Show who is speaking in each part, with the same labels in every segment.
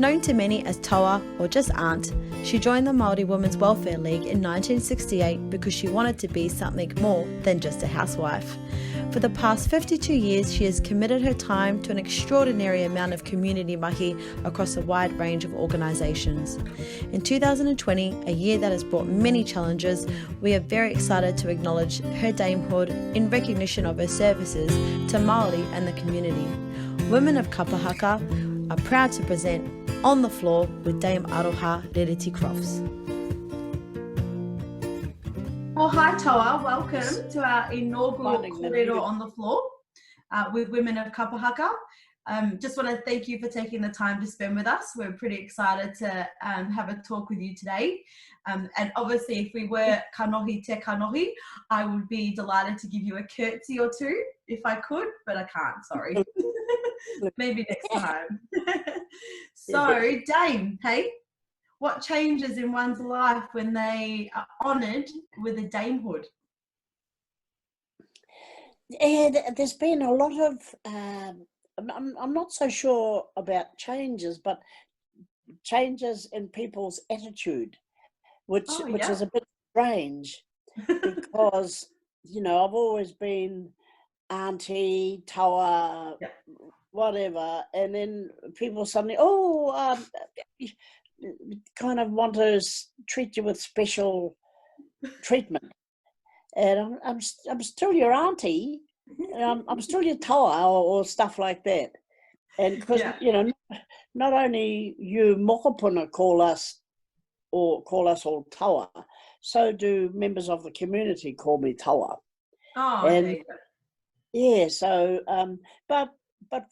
Speaker 1: Known to many as Toa or just Aunt, she joined the Māori Women's Welfare League in 1968 because she wanted to be something more than just a housewife. For the past 52 years, she has committed her time to an extraordinary amount of community mahi across a wide range of organisations. In 2020, a year that has brought many challenges, we are very excited to acknowledge her damehood in recognition of her services to Māori and the community. Women of Kapa Haka are proud to present On the Floor with Dame Aroha Reriti-Crofts. Well, hi Toa, welcome to our inaugural Kōrero on the Floor with Women of Kapa Haka. Just want to thank you for taking the time to spend with us. We're pretty excited to have a talk with you today. And obviously, if we were kanohi te kanohi, I would be delighted to give you a curtsy or two if I could, but I can't, sorry. Maybe next time. So, Dame, hey, what changes in one's life when they are honoured with a damehood?
Speaker 2: And there's been a lot of, I'm not so sure about changes, but changes in people's attitude, which is a bit strange because, you know, I've always been auntie, Toa, whatever, and then people suddenly, kind of want to treat you with special treatment. And I'm still your auntie, I'm still your Toa or stuff like that. And because, you know, not only you mokopuna call us all Toa, so do members of the community call me Toa.
Speaker 1: Oh,
Speaker 2: and
Speaker 1: okay.
Speaker 2: yeah, so but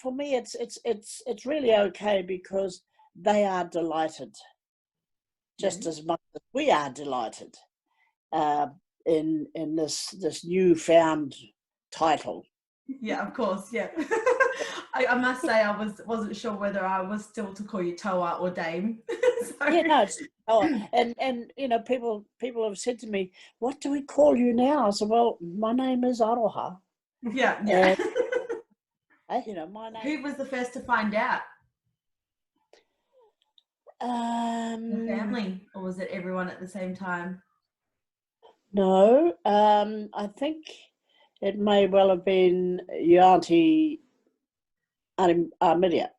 Speaker 2: for me it's really okay because they are delighted just as much as we are delighted in this newfound title.
Speaker 1: Yeah, of course, yeah. I must say I wasn't sure whether I was still to call you Toa or Dame. So.
Speaker 2: Yeah, no, it's Toa. And you know, people have said to me, "What do we call you now?" I said, "Well, my name is Aroha."
Speaker 1: Yeah.
Speaker 2: And, you know, my name.
Speaker 1: Who was the first to find out? The family, or was it everyone at the same time?
Speaker 2: No, I think it may well have been your auntie Armidia.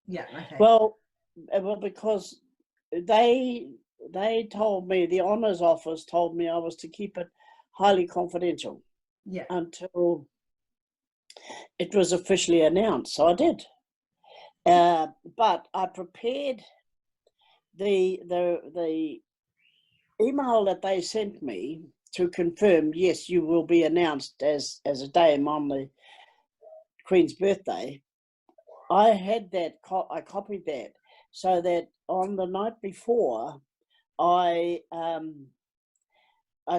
Speaker 1: Yeah, okay.
Speaker 2: Well, because they told me, the honours office told me I was to keep it highly confidential until it was officially announced. So I did. But I prepared the email that they sent me to confirm, yes, you will be announced as a dame on the Queen's birthday. I had that, I copied that, so that on the night before, I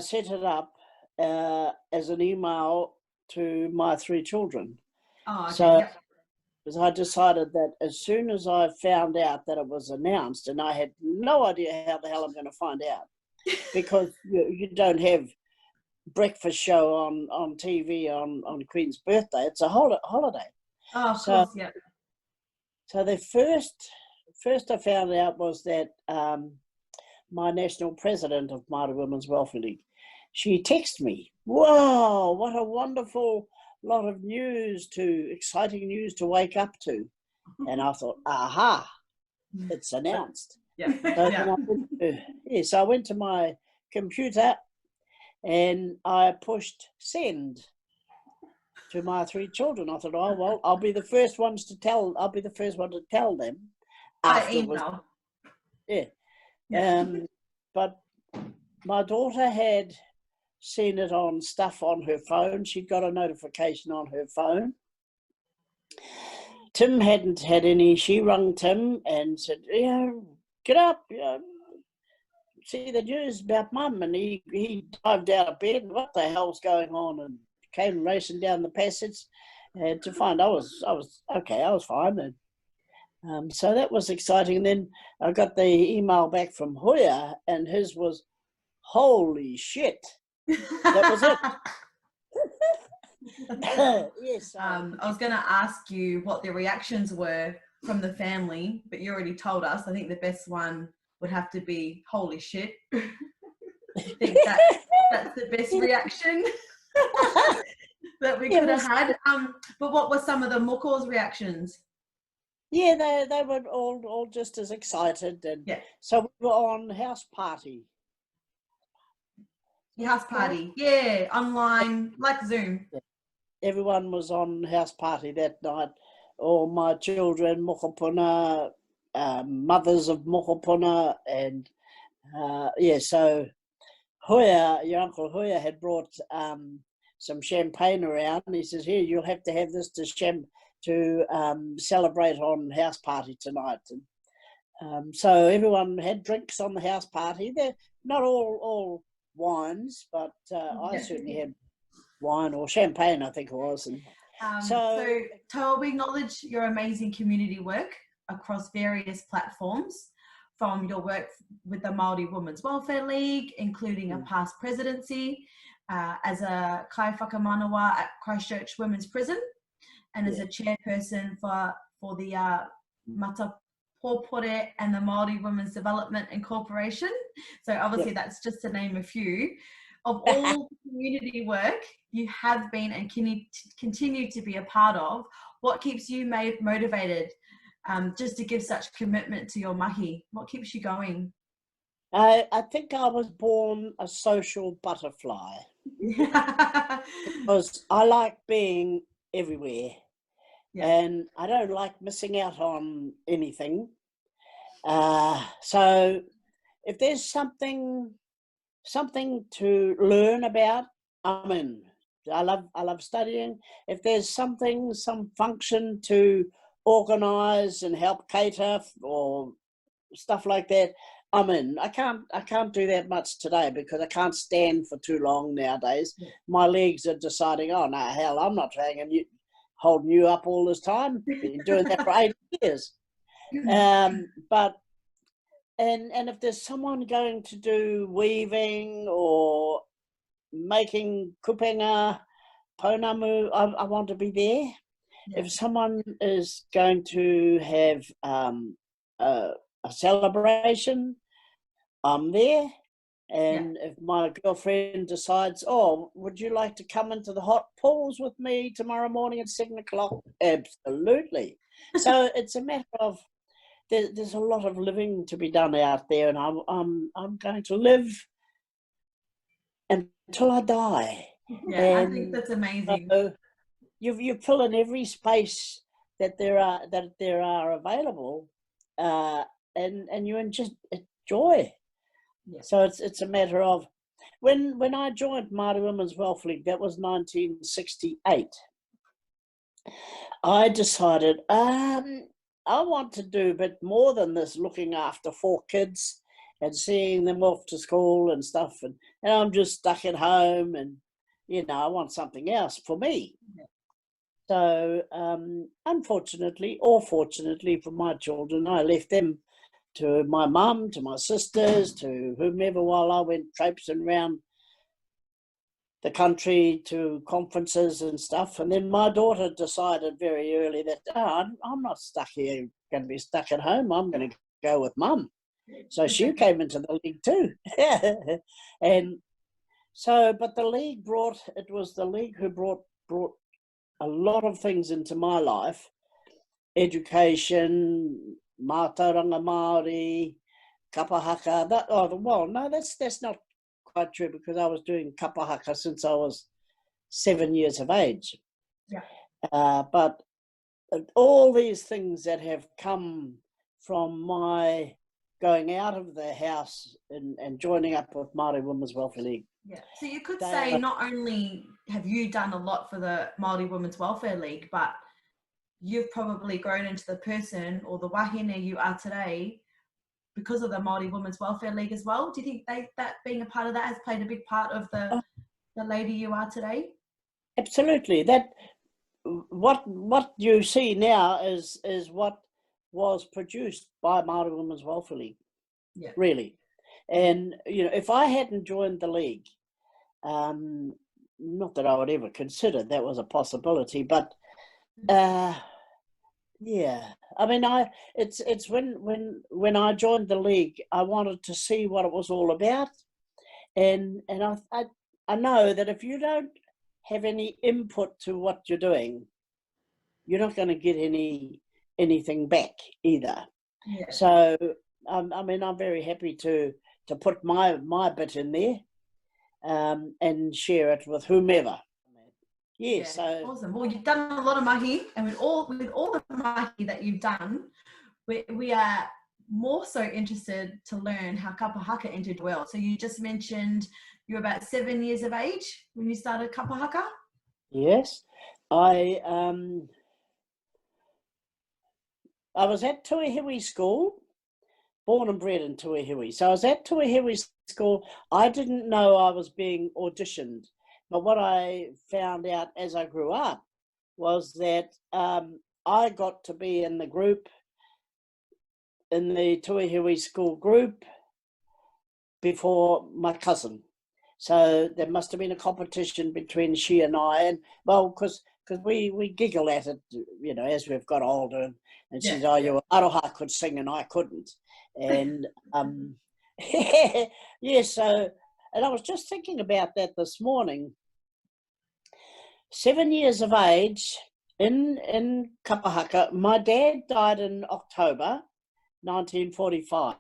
Speaker 2: set it up as an email to my 3 children.
Speaker 1: Oh, okay.
Speaker 2: So because I decided that as soon as I found out that it was announced, and I had no idea how the hell I'm going to find out, because you don't have breakfast show on TV on Queen's birthday. It's a holiday.
Speaker 1: Oh, of course, yeah.
Speaker 2: So the first I found out was that my national president of Māori Women's Welfare League, she texted me, "Wow, what a wonderful lot of exciting news to wake up to." And I thought, aha, it's announced. So I went to my computer and I pushed send to my 3 children. I thought, oh well, I'll be the first one to tell them afterwards. But my daughter had seen it on stuff on her phone. She'd got a notification on her phone. Tim hadn't had any. She rang Tim and said, get up, see the news about Mum. And he dived out of bed. What the hell's going on? And came racing down the passage to find I was okay. I was fine. And so that was exciting. And then I got the email back from Hoya, and his was, "Holy shit." That was it.
Speaker 1: Yes. I was going to ask you what the reactions were from the family, but you already told us. I think the best one would have to be "Holy shit." I think that's the best reaction that we could have had. But what were some of the moko's reactions?
Speaker 2: Yeah, they were all just as excited, and
Speaker 1: Yeah.
Speaker 2: so we were on house party.
Speaker 1: Your house party, yeah, online, like Zoom.
Speaker 2: Everyone was on house party that night. All my children, mokopuna, mothers of mokopuna, and so Hoya, your uncle Hoya, had brought some champagne around. He says, "Here, you'll have to have this to celebrate on house party tonight." And so everyone had drinks on the house party. They're not all wines, but I certainly had wine or champagne, I think it was. And
Speaker 1: so Toa, we acknowledge your amazing community work across various platforms, from your work with the Māori Women's Welfare League, including a past presidency as a kai whakamanawa at Christchurch Women's Prison, and as a chairperson for the Mata Pōpore and the Māori Women's Development Incorporation. So obviously that's just to name a few. Of all community work you have been and continue to be a part of, what keeps you motivated just to give such commitment to your mahi? What keeps you going?
Speaker 2: I think I was born a social butterfly because I like being everywhere. Yeah. And I don't like missing out on anything. So if there's something to learn about, I'm in. I love studying. If there's some function to organise and help cater or stuff like that, I'm in. I can't do that much today because I can't stand for too long nowadays. Yeah. My legs are deciding, oh no, hell, I'm not holding you up all this time. Been doing that for 8 years. But if there's someone going to do weaving or making kupenga, pounamu, I want to be there. Yeah. If someone is going to have a celebration, I'm there. And if my girlfriend decides, oh, would you like to come into the hot pools with me tomorrow morning at 7 o'clock? Absolutely. So it's a matter of there's a lot of living to be done out there, and I'm going to live until I die.
Speaker 1: Yeah, and I think that's amazing.
Speaker 2: So you fill in every space that there are available, and you just enjoy. Yeah. So it's a matter of when I joined Māori Women's Welfare League, that was 1968. I decided I want to do a bit more than this, looking after 4 kids and seeing them off to school and stuff, and I'm just stuck at home, and I want something else for me. Yeah. So unfortunately or fortunately for my children, I left them to my mum, to my sisters, to whomever, while I went traipsing around the country to conferences and stuff. And then my daughter decided very early that I'm not stuck here, going to be stuck at home. I'm going to go with mum. So she came into the league too. And so, but the league was the league who brought a lot of things into my life: education, mātauranga Māori, Kapa Haka. That's not quite true, because I was doing Kapa Haka since I was 7 years of age. Yeah. But all these things that have come from my going out of the house and joining up with Māori Women's Welfare League.
Speaker 1: Yeah. So you could say not only have you done a lot for the Māori Women's Welfare League, but you've probably grown into the person or the wahine you are today because of the Māori Women's Welfare League as well. Do you think that being a part of that has played a big part of the lady you are today?
Speaker 2: Absolutely. That what you see now is what was produced by Māori Women's Welfare League. Yeah. Really. And if I hadn't joined the league, not that I would ever consider that was a possibility, but Yeah, I mean, it's when I joined the league, I wanted to see what it was all about, and I know that if you don't have any input to what you're doing, you're not going to get anything back either.
Speaker 1: Yeah.
Speaker 2: So, I mean, I'm very happy to put my bit in there, and share it with whomever. Yeah,
Speaker 1: Yeah,
Speaker 2: so
Speaker 1: awesome. Well, you've done a lot of mahi, and with all the mahi that you've done, we are more so interested to learn how Kapa Haka entered the world. So you just mentioned you were about 7 years of age when you started Kapa Haka.
Speaker 2: yes, I um I was at Tuahiwi School, born and bred in Tuahiwi. So I was at Tuahiwi School. I didn't know I was being auditioned, but what I found out as I grew up was that I got to be in the group, in the Tuahiwi School group, before my cousin. So there must have been a competition between she and I, and well, because we giggle at it, as we've got older, and she
Speaker 1: Yeah,
Speaker 2: said, "Oh,
Speaker 1: yeah.
Speaker 2: your Aroha could sing and I couldn't," and yeah. So, and I was just thinking about that this morning. 7 years of age in Kapa Haka. My dad died in October 1945.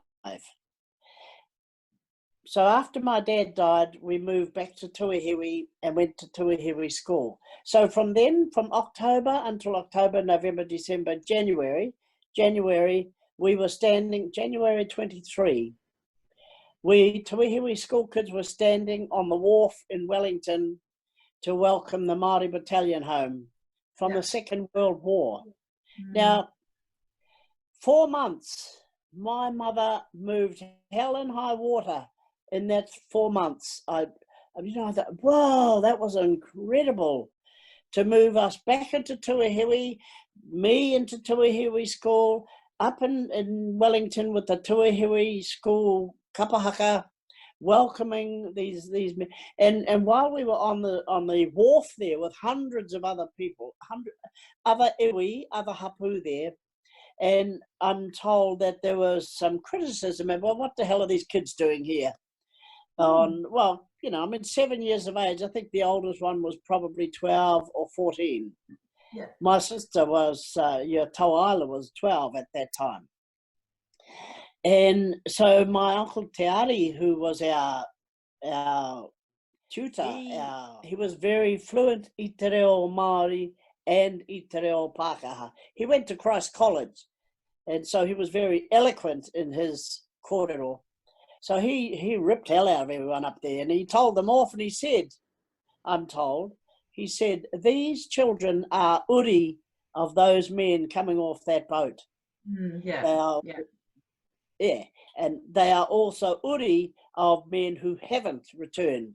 Speaker 2: So after my dad died, we moved back to Tuahiwi and went to Tuahiwi School. So from then, from October until October, November, December, January, we were standing, January 23, we Tuahiwi school kids were standing on the wharf in Wellington to welcome the Māori battalion home from
Speaker 1: Yeah.
Speaker 2: the Second World War.
Speaker 1: Mm.
Speaker 2: Now, 4 months, my mother moved hell and high water in that 4 months. I thought, wow, that was incredible to move us back into Tuahiwi, me into Tuahiwi School, up in Wellington with the Tuahiwi School Kapa Haka, welcoming these men. And while we were on the wharf there with hundreds of other people, other iwi, other hapu there, and I'm told that there was some criticism of, well, what the hell are these kids doing here? Well, I mean, 7 years of age. I think the oldest one was probably 12 or 14.
Speaker 1: Yeah.
Speaker 2: My sister was, Toa was 12 at that time. And so my uncle Te Ari, who was our tutor, he was very fluent i te reo Māori and i te reo Pākehā. He went to Christ College, and so he was very eloquent in his kōrero. So he ripped hell out of everyone up there, and he told them off, and he said, I'm told, he said, these children are uri of those men coming off that boat.
Speaker 1: Yeah.
Speaker 2: They are,
Speaker 1: Yeah.
Speaker 2: yeah, and they are also uri of men who haven't returned,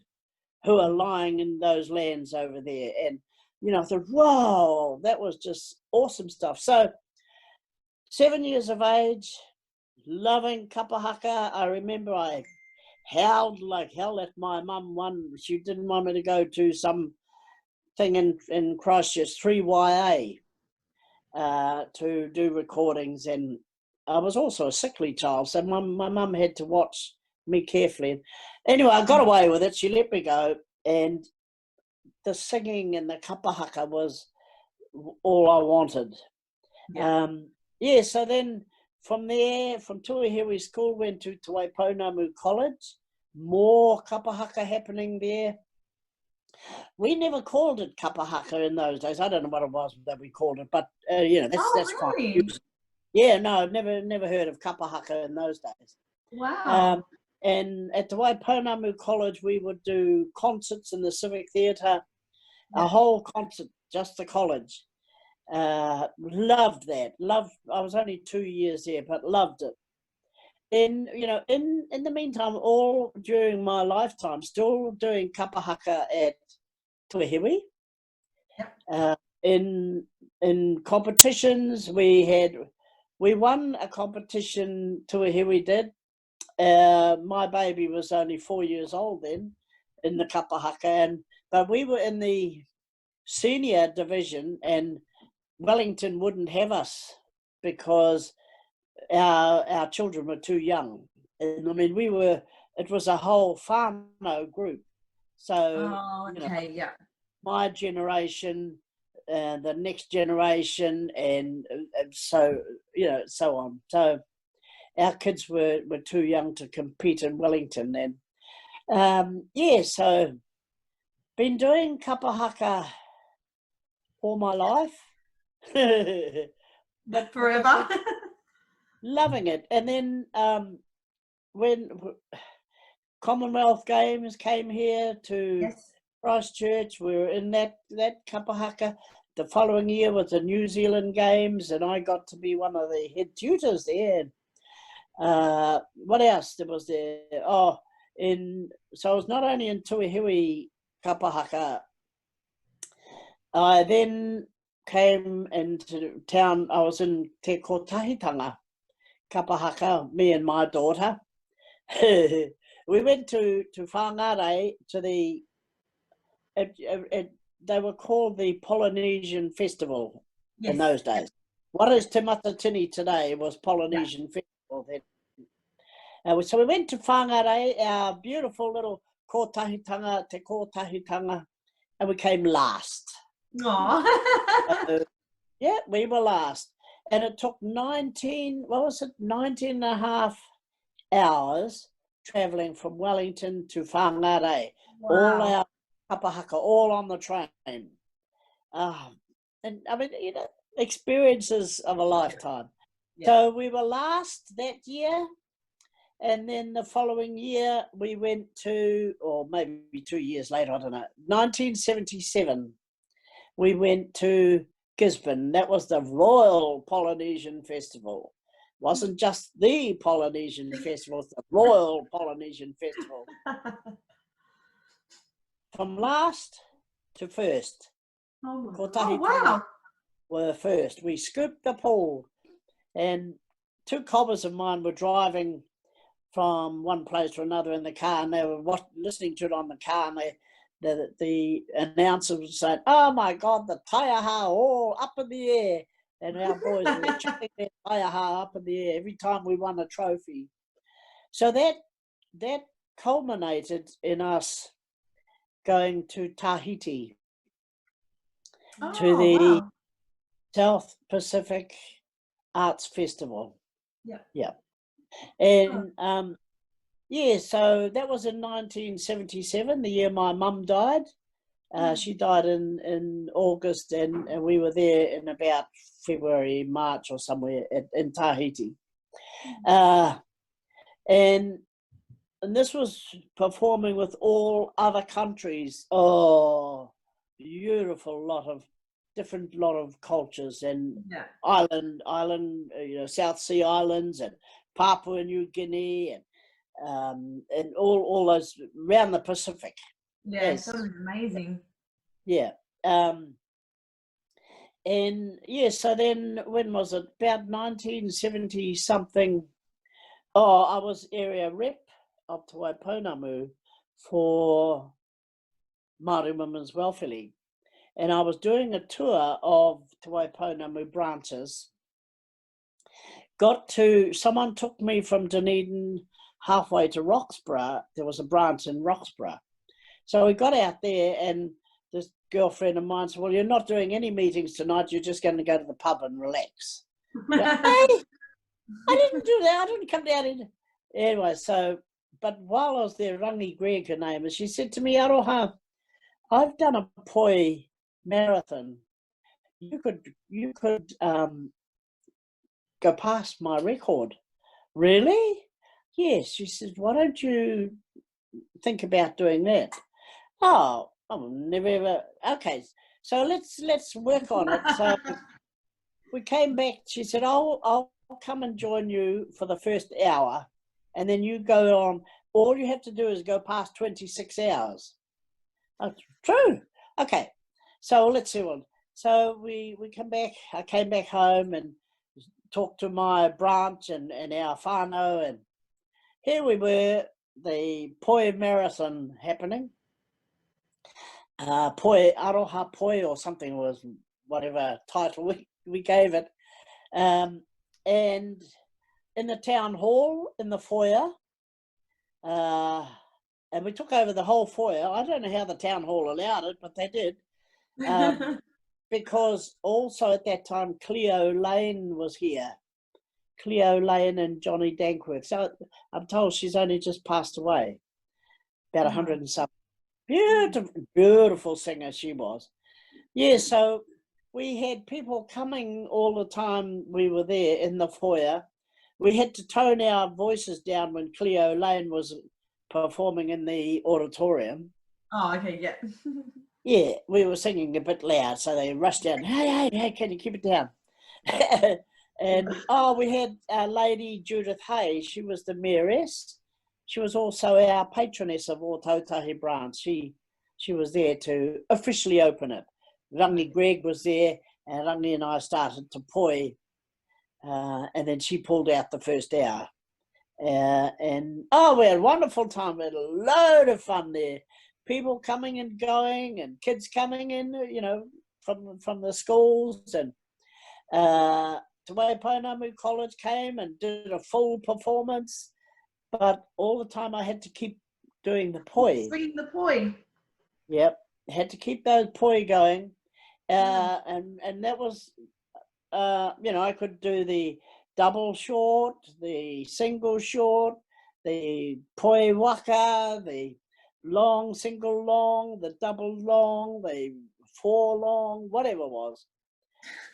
Speaker 2: who are lying in those lands over there. And, I thought, wow, that was just awesome stuff. So 7 years of age, loving Kapa Haka. I remember I howled like hell at my mum. She didn't want me to go to some thing in Christchurch, 3YA, to do recordings. And I was also a sickly child, so my mum had to watch me carefully. Anyway, I got away with it. She let me go, and the singing and the Kapa Haka was all I wanted.
Speaker 1: Yeah.
Speaker 2: So then from there, from Tuahiwi School, went to Te Waiponamu College. More Kapa Haka happening there. We never called it Kapa Haka in those days. I don't know what it was that we called it, but that's fine.
Speaker 1: Really?
Speaker 2: Yeah, no, I've never heard of Kapa Haka in those days.
Speaker 1: Wow.
Speaker 2: And at the Waiponamu College, we would do concerts in the Civic Theatre, a whole concert, just the college. Loved that. I was only 2 years there, but loved it. And in the meantime, all during my lifetime, still doing Kapa Haka at Tuahiwi.
Speaker 1: Yep.
Speaker 2: In competitions, we won a competition. Tuahiwi did. My baby was only 4 years old then, in the Kapa Haka, but we were in the senior division, and Wellington wouldn't have us because our children were too young. And I mean, it was a whole whānau group. So,
Speaker 1: Yeah.
Speaker 2: my generation, the next generation, and so, so on. So our kids were too young to compete in Wellington. And so been doing Kapa Haka all my life.
Speaker 1: But forever.
Speaker 2: Loving it. And then when Commonwealth Games came here to Christchurch, we were in that Kapa Haka. The following year was the New Zealand Games, and I got to be one of the head tutors there. What else there was there? So I was not only in Tuihiwi Kapa Haka, I then came into town. I was in Te Kotahitanga Kapa Haka, me and my daughter. We went to Whangare, to the, they were called the Polynesian Festival in those days. What is Te Matatini today was Polynesian Festival then. So we went to Whangare, our beautiful little Kotahitanga, Te Kotahitanga, and we came last. Yeah, we were last. And it took 19 and a half hours travelling from Wellington to Whangare. All our Kapa Haka, all on the train. And I mean, experiences of a lifetime. So we were last that year. And then the following year we went to, or maybe 2 years later, I don't know, 1977, we went to Gisborne. That was the Royal Polynesian Festival. Wasn't just the Polynesian Festival, it's the Royal Polynesian Festival. From last to first.
Speaker 1: Wow.
Speaker 2: Were first. We scooped the pool, and two cobbers of mine were driving from one place to another in the car, and they were listening to it on the car, and the announcer was saying, "Oh my God, the taiaha all up in the air." And our boys were chucking their taiaha up in the air every time we won a trophy. So that culminated in us going to Tahiti, to the South Pacific Arts Festival. Yeah. And so that was in 1977, the year my mum died. She died in August, and we were there in about February, March or somewhere in Tahiti. And this was performing with all other countries. Oh, beautiful lot of cultures, and island, South Sea Islands, and Papua New Guinea, and all those around the Pacific.
Speaker 1: That was amazing.
Speaker 2: So then, when was it? About 1970 something. I was area rep of Te Waiponamu for Māori Women's Welfare League, and I was doing a tour of Te Waiponamu branches. Someone took me from Dunedin halfway to Roxburgh. There was a branch in Roxburgh. So we got out there, and this girlfriend of mine said, "Well, you're not doing any meetings tonight. You're just going to go to the pub and relax." Hey, I didn't do that. I didn't come down in. Anyway, but while I was there, Rangi Gregg, her name is, she said to me, "Aroha, I've done a poi marathon. You could go past my record." "Really?" "Yes." She says, "Why don't you think about doing that?" "Oh, I've never ever. Okay, so let's work on it." So we came back. She said, I'll come and join you for the first hour, and then you go on. All you have to do is go past 26 hours. That's true. Okay, so let's see one. So we come back. I came back home and talked to my branch and our whānau, and here we were, the poi marathon happening. Poi, Aroha poi or something was whatever title we gave it. And in the town hall, in the foyer, and we took over the whole foyer. I don't know how the town hall allowed it, but they did. Because also at that time, Cleo Lane was here. Cleo Lane and Johnny Dankworth. So I'm told she's only just passed away, about 100 and something. Beautiful, beautiful singer she was. Yeah, so we had people coming all the time we were there in the foyer. We had to tone our voices down when Cleo Lane was performing in the auditorium.
Speaker 3: Oh, okay, yeah.
Speaker 2: Yeah, we were singing a bit loud, so they rushed down. Hey, can you keep it down? And we had Lady Judith Hay. She was the mayoress. She was also our patroness of Ōtautahi branch. She was there to officially open it. Rangi Greg was there, and Rangi and I started to poi, and then she pulled out the first hour. And we had a wonderful time. We had a load of fun there. People coming and going, and kids coming in, from the schools. And Te Waiponamu College came and did a full performance. But all the time I had to keep doing the poi.
Speaker 3: Bringing the poi.
Speaker 2: Yep, had to keep those poi going. And that was, I could do the double short, the single short, the poi waka, the long, single long, the double long, the four long, whatever it was.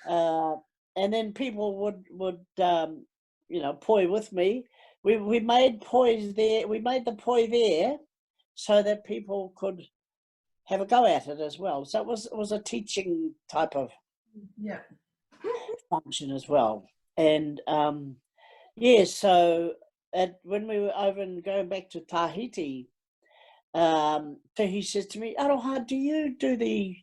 Speaker 2: And then people would poi with me. We made pois there. We made the poi there so that people could have a go at it as well. So it was a teaching type of function as well. And so when we were over and going back to Tahiti, he says to me, Aroha, do you do the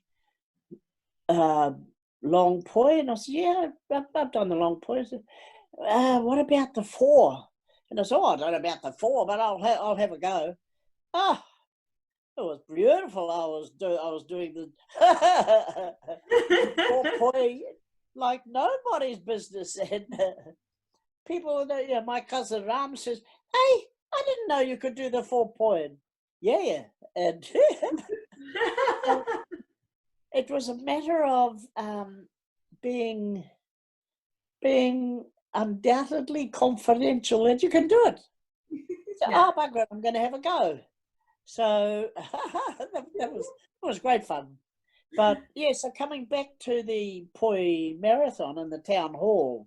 Speaker 2: long poi? And I said, yeah, I've done the long poi. I said, what about the four? And I said, I don't know about the four, but I'll have a go. Oh, it was beautiful. I was doing the four poi like nobody's business. And people, my cousin Ram says, hey, I didn't know you could do the four poi. Yeah. And it was a matter of being undoubtedly confidential that you can do it. So, bugger it, I'm going to have a go. So that was great fun. But so coming back to the poi marathon in the town hall,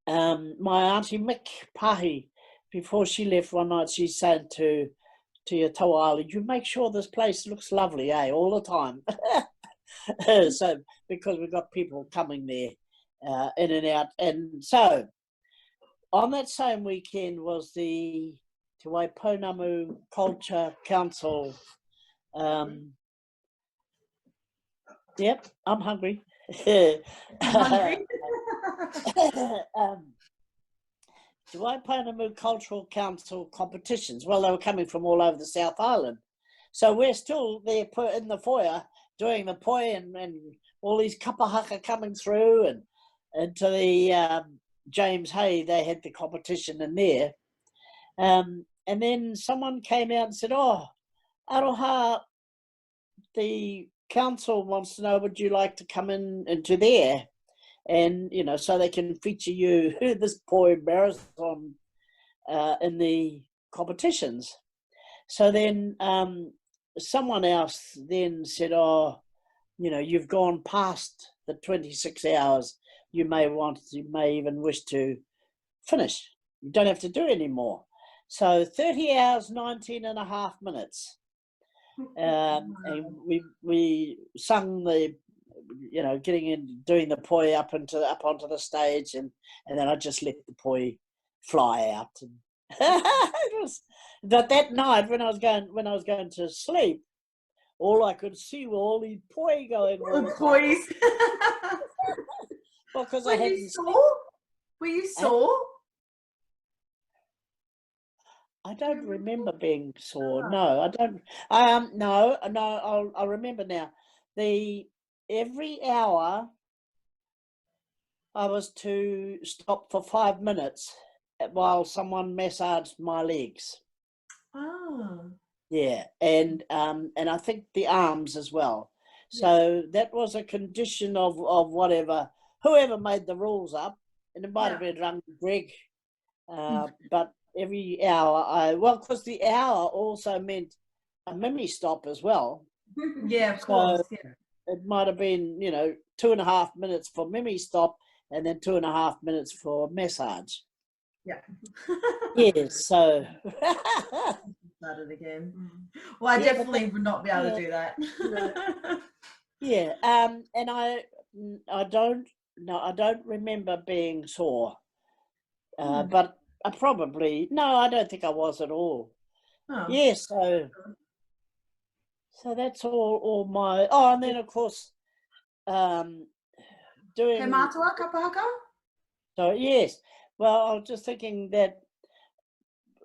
Speaker 2: my auntie Mick Pahi, before she left one night, she said to your Toa Island, you make sure this place looks lovely, all the time. So because we've got people coming there in and out. And so on that same weekend was the Te Waiponamu Culture Council. Yep, I'm hungry. Te Waiponamu Cultural Council competitions. Well, they were coming from all over the South Island. So we're still there in the foyer doing the poi and all these Kapa Haka coming through and to the James Hay, they had the competition in there. And then someone came out and said, Aroha, the council wants to know, would you like to come into there? And, so they can feature you, this poi marathon in the competitions. So then someone else then said, you've gone past the 26 hours. You may even wish to finish. You don't have to do any more. So 30 hours, 19 and a half minutes. And we sung the, getting in, doing the poi up onto the stage, and then I just let the poi fly out. And it was, but that night when I was going to sleep, all I could see were all these poi going on.
Speaker 3: The pois.
Speaker 2: Because
Speaker 3: Were you sore? Were you sore?
Speaker 2: I don't remember being sore. No, I don't. No. I'll remember now. The every hour I was to stop for 5 minutes while someone massaged my legs.
Speaker 3: Oh.
Speaker 2: Yeah, and I think the arms as well. So that was a condition of whoever made the rules up, and it might have been run Greg, but every hour because the hour also meant a mimi stop as well.
Speaker 3: Yeah, of course. Yeah.
Speaker 2: It might have been 2.5 minutes for mimi stop, and then 2.5 minutes for massage.
Speaker 3: Yeah.
Speaker 2: Yes, so
Speaker 3: Started again. Well, I definitely would not be able to do that.
Speaker 2: Yeah, and I don't remember being sore, but I I don't think I was at all.
Speaker 3: Oh.
Speaker 2: Yeah, so that's all my. Oh, and then of course, doing.
Speaker 3: Kapa Haka?
Speaker 2: So yes, well, I was just thinking that.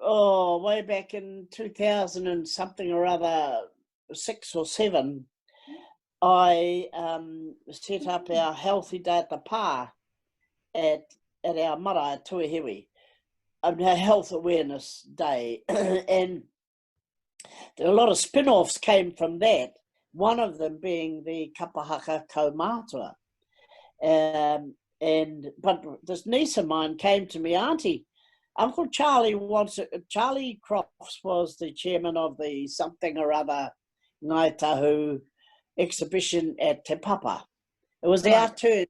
Speaker 2: Way back in 2000 and something or other, 6 or 7. I set up our Healthy Day at the Pa at our marae Tuahiwi, a health awareness day, and there were a lot of spin-offs came from that. One of them being the Kapa Haka kaumātua, but this niece of mine came to me, Auntie, Uncle Charlie Charlie Crofts was the chairman of the something or other Ngai Tahu exhibition at Te Papa. It was our turn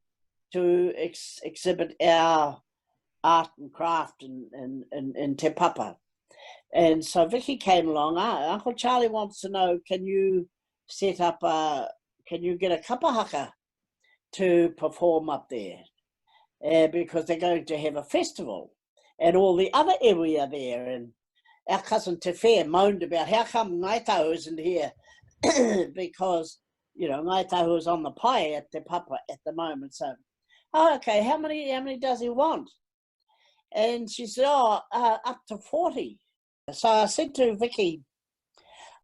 Speaker 2: to exhibit our art and craft in Te Papa. And so Vicky came along. Uncle Charlie wants to know, can you get a Kapa Haka to perform up there? Because they're going to have a festival. And all the other iwi are there. And our cousin Te Whare moaned about how come Ngai Tahu isn't here because Ngai Tahu is on the pai at Te Papa at the moment. So, okay, how many does he want? And she said, up to 40. So I said to Vicky,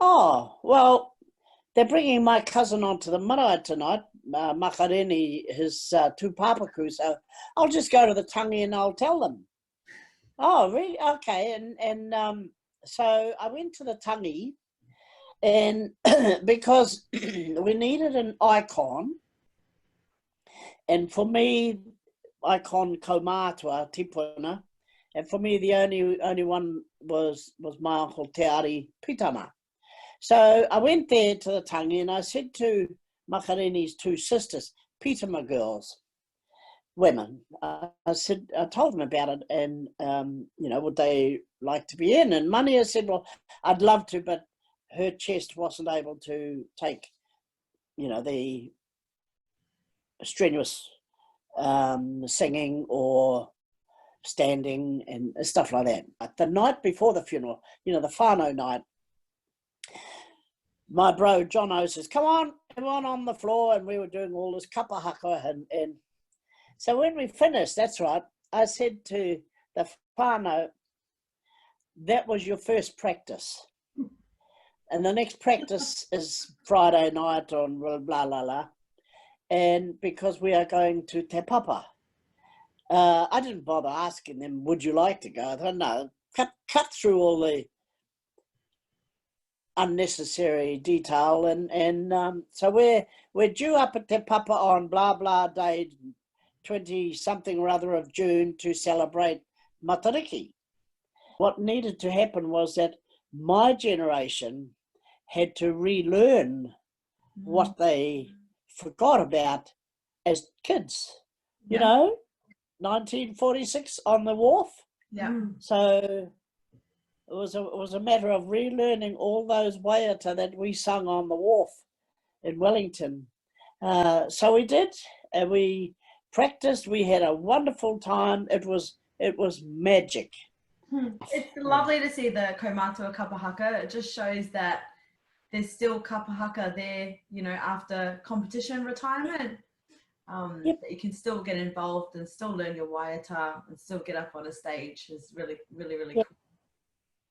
Speaker 2: well, they're bringing my cousin onto the marae tonight, Makareni, his tūpapaku, so I'll just go to the tangi and I'll tell them. Oh, really? Okay. And so I went to the tangi, and because we needed an icon, and for me, icon kaumātua, tipuna, and for me the only one was my uncle Te Ari Pitama. So I went there to the tangi and I said to Makareni's 2 sisters, Pitama girls, women, I told them about it, and would they like to be in? And Mania said, well, I'd love to, but her chest wasn't able to take, the strenuous singing or standing and stuff like that. But the night before the funeral, the whānau night, my bro Jono says, come on, everyone on the floor, and we were doing all this Kapa Haka, and so when we finished, that's right, I said to the whānau, that was your first practice. And the next practice is Friday night on blah, blah, blah. And because we are going to Te Papa. I didn't bother asking them, would you like to go? I thought, no, cut through all the unnecessary detail. And so we're due up at Te Papa on blah, blah day, 20-something or other of June, to celebrate Matariki. What needed to happen was that my generation had to relearn what they forgot about as kids. 1946 on the wharf.
Speaker 3: Yeah.
Speaker 2: So it was a matter of relearning all those waiata that we sung on the wharf in Wellington. So we did, and we practiced. We had a wonderful time. It was magic.
Speaker 3: It's lovely to see the kaumātua Kapa Haka. It just shows that there's still Kapa Haka there, after competition retirement. That you can still get involved and still learn your waiata and still get up on a stage is really, really, really cool.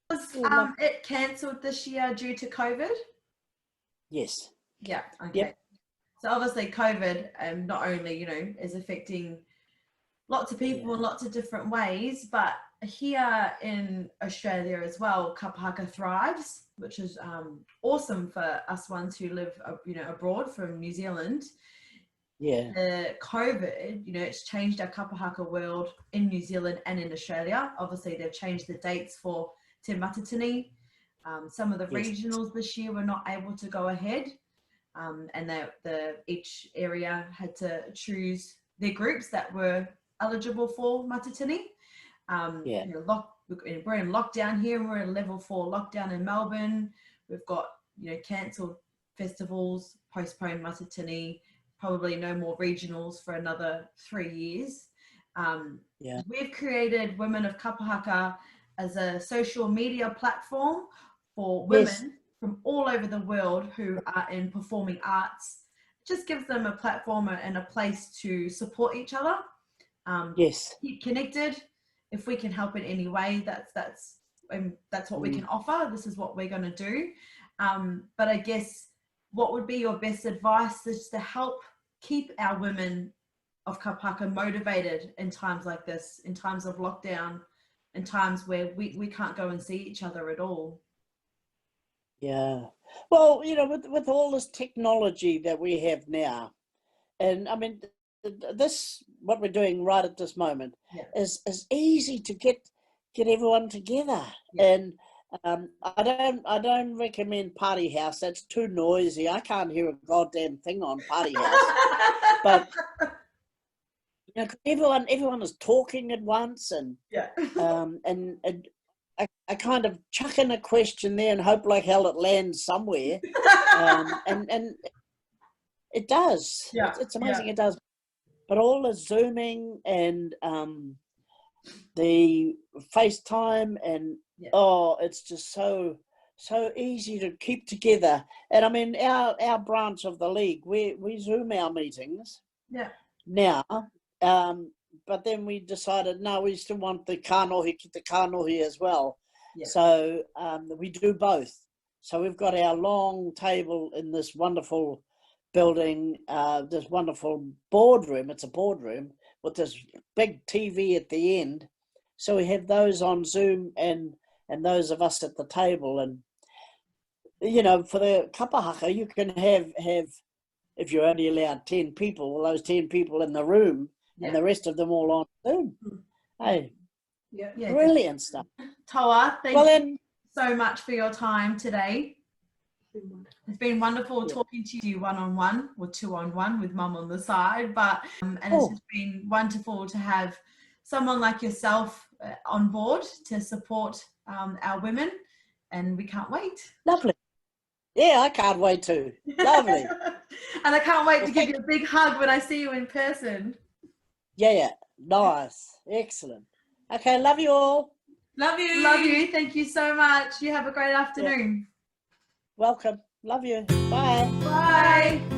Speaker 3: Was it cancelled this year due to COVID?
Speaker 2: Yes.
Speaker 3: Yeah. Okay. So obviously COVID not only, is affecting lots of people in lots of different ways, but here in Australia as well, Kapa Haka thrives, which is awesome for us ones who live, abroad from New Zealand.
Speaker 2: Yeah.
Speaker 3: The COVID, it's changed our Kapa Haka world in New Zealand and in Australia. Obviously, they've changed the dates for Te Matatini. Some of the regionals this year were not able to go ahead, and each area had to choose their groups that were eligible for Matatini. We're in lockdown here. We're in level 4 lockdown in Melbourne. We've got cancelled festivals, postponed Matatini. Probably no more regionals for another 3 years. We've created Women of Kapa Haka as a social media platform for women from all over the world who are in performing arts. It just gives them a platform and a place to support each other. Keep connected. If we can help in any way, that's what we can offer. This is what we're going to do. But I guess, what would be your best advice is to help keep our women of Kapa Haka motivated in times like this, in times of lockdown, in times where we can't go and see each other at all?
Speaker 2: Yeah. Well, with all this technology that we have now, and I mean, this, what we're doing right at this moment is easy to get everyone together. And I don't recommend Party House. That's too noisy. I can't hear a goddamn thing on Party House. But everyone is talking at once, and I kind of chuck in a question there and hope like hell it lands somewhere. And it does. It's amazing. It does. But all the Zooming and the FaceTime and it's just so easy to keep together. And I mean, our branch of the league, we Zoom our meetings now, but then we decided, no, we still want the kanohi as well. So we do both. So we've got our long table in this wonderful building, this wonderful boardroom. It's a boardroom with this big TV at the end. So we have those on Zoom and those of us at the table. And, for the Kapa Haka, you can have, if you're only allowed 10 people, those 10 people in the room and the rest of them all on Zoom. Hey, brilliant stuff.
Speaker 3: Toa, thank you so much for your time today. It's been wonderful talking to you one-on-one or two-on-one with Mum on the side, but and it's just been wonderful to have someone like yourself on board to support our women, and we can't wait.
Speaker 2: Lovely. Yeah, I can't wait too. Lovely.
Speaker 3: And I can't wait to give you a big hug when I see you in person.
Speaker 2: Yeah, nice. Excellent. Okay, love you all.
Speaker 3: Love you. Love you. Thank you so much. You have a great afternoon.
Speaker 2: Welcome. Love you. Bye.
Speaker 3: Bye.